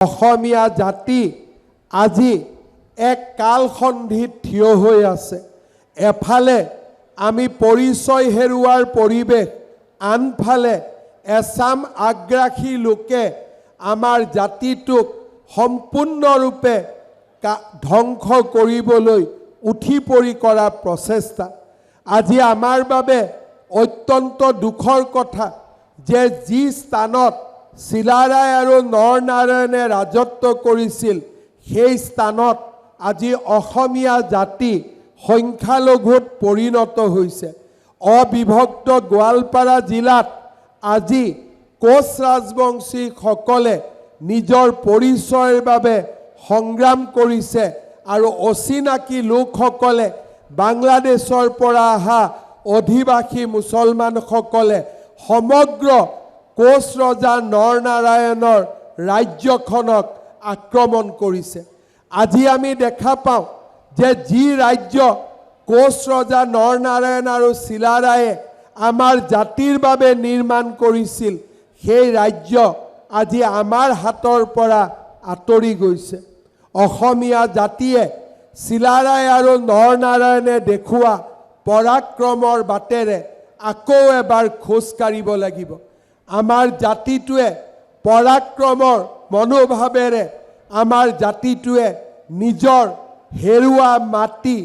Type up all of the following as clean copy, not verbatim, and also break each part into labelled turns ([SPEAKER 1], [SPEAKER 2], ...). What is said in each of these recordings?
[SPEAKER 1] অসমীয়া জাতি আজি এক কালসন্ধিত থিয় হৈ আছে। এফালে আমি পৰিচয় হেৰুৱাৰ পৰিৱেশ, আনফালে এছাম আগ্ৰাসী লোকে আমাৰ জাতিটোক সম্পূৰ্ণৰূপে ধ্বংস কৰিবলৈ উঠি পৰি কৰা প্ৰচেষ্টা। আজি আমাৰ বাবে অত্যন্ত দুখৰ কথা যে যি স্থানত চিলাৰায় আৰু নৰনাৰায়ণে ৰাজত্ব কৰিছিল সেই স্থানত আজি অসমীয়া জাতি সংখ্যালঘুত পৰিণত হৈছে। অবিভক্ত গোৱালপাৰা জিলাত আজি কোচ ৰাজবংশীসকলে নিজৰ পৰিচয়ৰ বাবে সংগ্ৰাম কৰিছে আৰু অচিনাকি লোকসকলে বাংলাদেশৰ পৰা অহা অধিবাসী মুছলমানসকলে সমগ্ৰ কোচ ৰজা নৰনাৰায়ণৰ ৰাজ্যখনক আক্ৰমণ কৰিছে। আজি আমি দেখা পাওঁ যে যি ৰাজ্য কোচ ৰজা নৰনাৰায়ণ আৰু চিলাৰায়ে আমাৰ জাতিৰ বাবে নিৰ্মাণ কৰিছিল সেই ৰাজ্য আজি আমাৰ হাতৰ পৰা আঁতৰি গৈছে। অসমীয়া জাতিয়ে চিলাৰায় আৰু নৰনাৰায়ণে দেখুওৱা পৰাক্ৰমৰ বাটেৰে আকৌ এবাৰ খোজ কাঢ়িব লাগিব। আমাৰ জাতিটোৱে পৰাক্ৰমৰ মনোভাৱেৰে আমাৰ জাতিটোৱে নিজৰ হেৰুৱা মাটি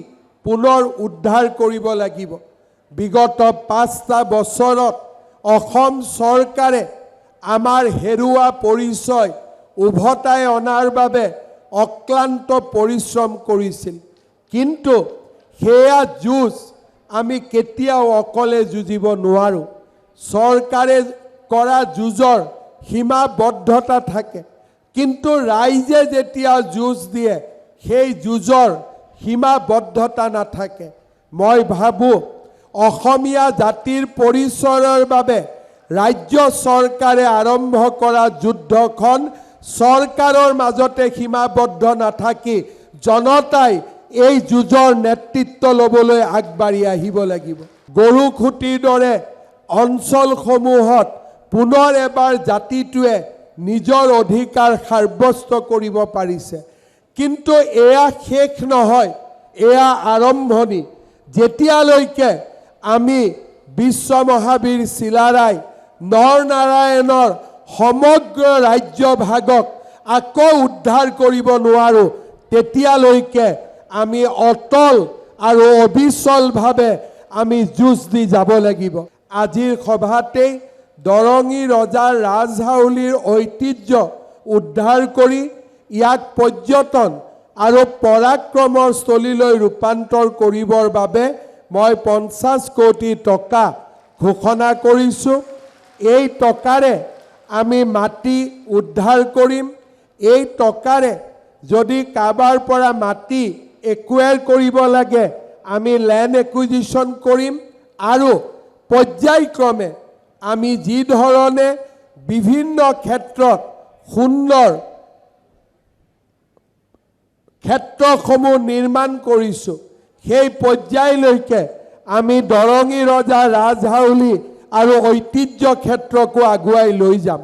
[SPEAKER 1] পুনৰ উদ্ধাৰ কৰিব লাগিব। বিগত 5টা বছৰত অসম চৰকাৰে আমাৰ হেৰুৱা পৰিচয় উভতাই অনাৰ বাবে অক্লান্ত পৰিশ্ৰম কৰিছিল, কিন্তু সেয়া যুঁজ আমি কেতিয়াও অকলে যুঁজিব নোৱাৰোঁ। চৰকাৰে কৰা যুঁজৰ সীমাবদ্ধতা থাকে, কিন্তু ৰাইজে যেতিয়া যুঁজ দিয়ে সেই যুঁজৰ সীমাবদ্ধতা নাথাকে। মই ভাবোঁ অসমীয়া জাতিৰ পৰিচয়ৰ বাবে ৰাজ্য চৰকাৰে আৰম্ভ কৰা যুদ্ধখন চৰকাৰৰ মাজতে সীমাবদ্ধ নাথাকি জনতাই এই যুঁজৰ নেতৃত্ব ল'বলৈ আগবাঢ়ি আহিব লাগিব। গৰুখুটিৰ দৰে অঞ্চলসমূহত পুনৰ এবাৰ জাতিটোৱে নিজৰ অধিকাৰ সাব্যস্ত কৰিব পাৰিছে, কিন্তু এয়া শেষ নহয়, এয়া আৰম্ভণি। যেতিয়ালৈকে আমি বিশ্ব মহাবীৰ চিলাৰায় নৰনাৰায়ণৰ সমগ্ৰ ৰাজ্যভাগক আকৌ উদ্ধাৰ কৰিব নোৱাৰোঁ তেতিয়ালৈকে আমি অটল আৰু অবিচলভাৱে আমি যুঁজ দি যাব লাগিব। আজিৰ সভাতেই দৰঙী ৰজাৰ ৰাজহাউলীৰ ঐতিহ্য উদ্ধাৰ কৰি ইয়াক পৰ্যটন আৰু পৰাক্ৰমৰ স্থলীলৈ ৰূপান্তৰ কৰিবৰ বাবে মই 50 কোটি টকা ঘোষণা কৰিছোঁ। এই টকাৰে আমি মাটি উদ্ধাৰ কৰিম। এই টকাৰে যদি কাৰোবাৰ পৰা মাটি একুৱায়াৰ কৰিব লাগে আমি লেণ্ড একুইজিশ্যন কৰিম আৰু পৰ্যায়ক্ৰমে আমি যি ধৰণে বিভিন্ন ক্ষেত্ৰত সুন্দৰ ক্ষেত্ৰসমূহ নিৰ্মাণ কৰিছোঁ সেই পৰ্যায়লৈকে আমি দৰঙী ৰজা ৰাজহাউলী আৰু ঐতিহ্য ক্ষেত্ৰকো আগুৱাই লৈ যাম।